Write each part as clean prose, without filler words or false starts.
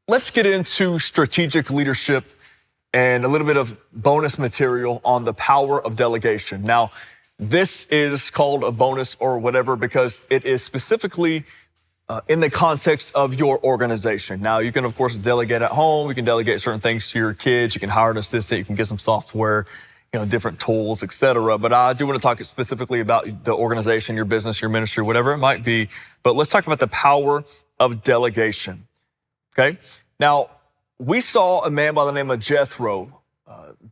let's get into strategic leadership and a little bit of bonus material on the power of delegation. Now, this is called a bonus or whatever because it is specifically in the context of your organization. Now, you can, of course, delegate at home. You can delegate certain things to your kids. You can hire an assistant. You can get some software, different tools, etc. But I do want to talk specifically about the organization, your business, your ministry, whatever it might be. But let's talk about the power of delegation. Okay? Now, we saw a man by the name of Jethro,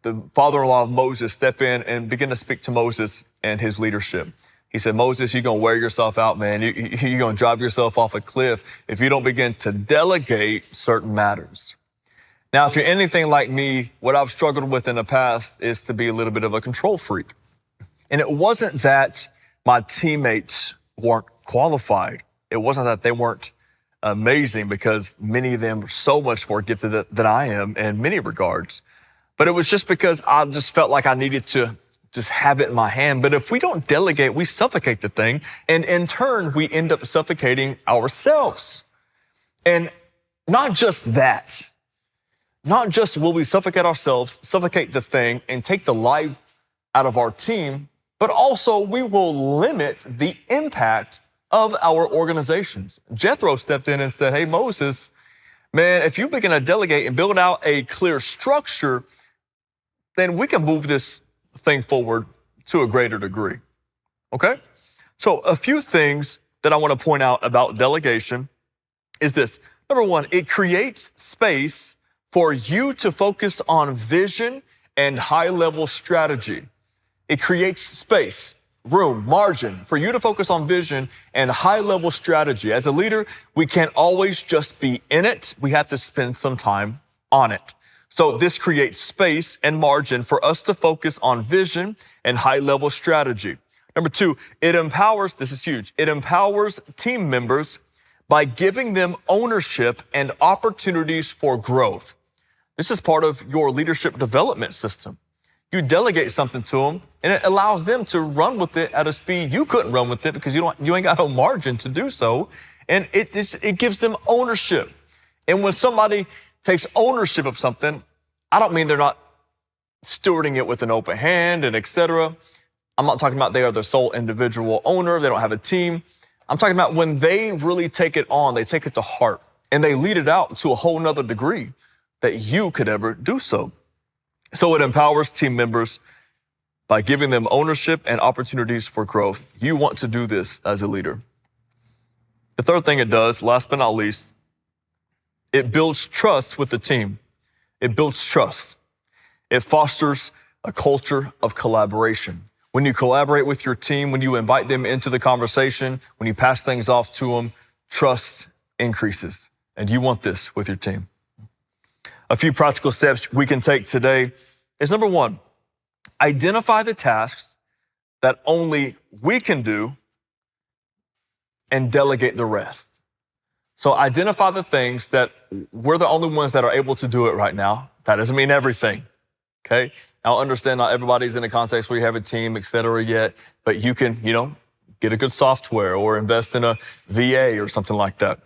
the father-in-law of Moses, step in and begin to speak to Moses and his leadership. He said, Moses, you're going to wear yourself out, man. You're going to drive yourself off a cliff if you don't begin to delegate certain matters. Now, if you're anything like me, what I've struggled with in the past is to be a little bit of a control freak. And it wasn't that my teammates weren't qualified. It wasn't that they weren't amazing, because many of them are so much more gifted than I am in many regards. But it was just because I just felt like I needed to just have it in my hand. But if we don't delegate, we suffocate the thing. And in turn, we end up suffocating ourselves. And not just that, not just will we suffocate ourselves, suffocate the thing, and take the life out of our team, but also we will limit the impact of our organizations. Jethro stepped in and said, hey, Moses, man, if you begin to delegate and build out a clear structure, then we can move this thing forward to a greater degree. Okay? So a few things that I want to point out about delegation is this. Number one, it creates space for you to focus on vision and high-level strategy. It creates space, room, margin for you to focus on vision and high-level strategy. As a leader, we can't always just be in it. We have to spend some time on it. So this creates space and margin for us to focus on vision and high-level strategy. Number two, it empowers, this is huge, it empowers team members by giving them ownership and opportunities for growth. This is part of your leadership development system. You delegate something to them, and it allows them to run with it at a speed you couldn't run with it because you ain't got no margin to do so. And it gives them ownership. And when somebody takes ownership of something, I don't mean they're not stewarding it with an open hand and et cetera. I'm not talking about they are the sole individual owner. They don't have a team. I'm talking about when they really take it on, they take it to heart, and they lead it out to a whole nother degree that you could ever do so. So it empowers team members by giving them ownership and opportunities for growth. You want to do this as a leader. The third thing it does, last but not least, it builds trust with the team. It builds trust. It fosters a culture of collaboration. When you collaborate with your team, when you invite them into the conversation, when you pass things off to them, trust increases. And you want this with your team. A few practical steps we can take today is number one, identify the tasks that only we can do and delegate the rest. So identify the things that we're the only ones that are able to do it right now. That doesn't mean everything, okay? Now understand not everybody's in a context where you have a team, et cetera yet, but you can, get a good software or invest in a VA or something like that.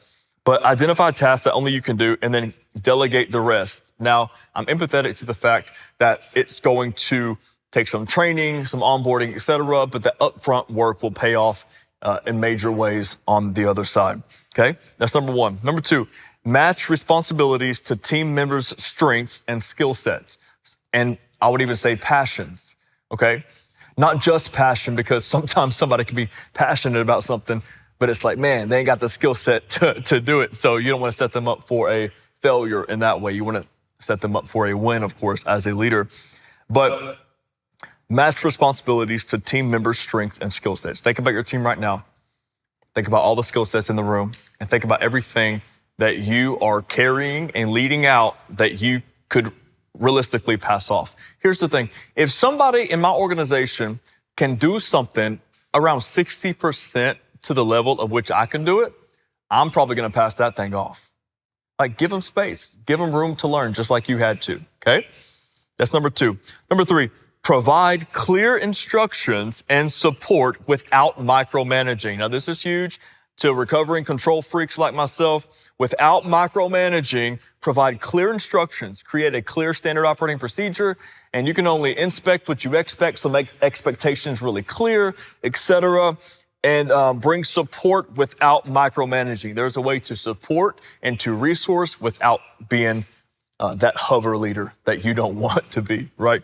But identify tasks that only you can do and then delegate the rest. Now, I'm empathetic to the fact that it's going to take some training, some onboarding, et cetera, but the upfront work will pay off in major ways on the other side, okay? That's number one. Number two, match responsibilities to team members' strengths and skill sets. And I would even say passions, okay? Not just passion, because sometimes somebody can be passionate about something, but it's like, man, they ain't got the skill set to do it. So you don't want to set them up for a failure in that way. You want to set them up for a win, of course, as a leader. But match responsibilities to team members' strengths and skill sets. Think about your team right now. Think about all the skill sets in the room, and think about everything that you are carrying and leading out that you could realistically pass off. Here's the thing. If somebody in my organization can do something around 60% to the level of which I can do it, I'm probably going to pass that thing off. Like, give them space, give them room to learn, just like you had to, okay? That's number two. Number three, provide clear instructions and support without micromanaging. Now, this is huge to recovering control freaks like myself without micromanaging, provide clear instructions, create a clear standard operating procedure, and you can only inspect what you expect, so make expectations really clear, etc., and bring support without micromanaging. There's a way to support and to resource without being that hover leader that you don't want to be, right?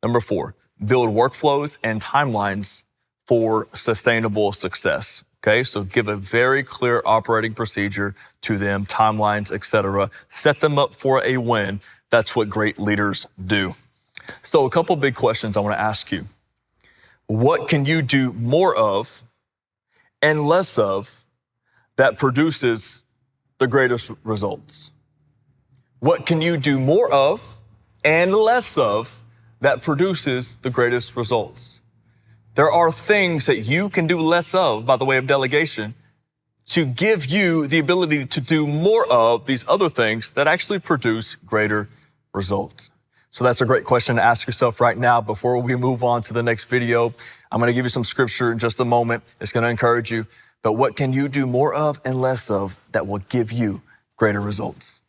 Number 4, build workflows and timelines for sustainable success. Okay, so give a very clear operating procedure to them, timelines, etc. Set them up for a win. That's what great leaders do. So a couple big questions I want to ask you. What can you do more of and less of that produces the greatest results? What can you do more of and less of that produces the greatest results? There are things that you can do less of by the way of delegation to give you the ability to do more of these other things that actually produce greater results. So that's a great question to ask yourself right now. Before we move on to the next video, I'm going to give you some scripture in just a moment. It's going to encourage you. But what can you do more of and less of that will give you greater results?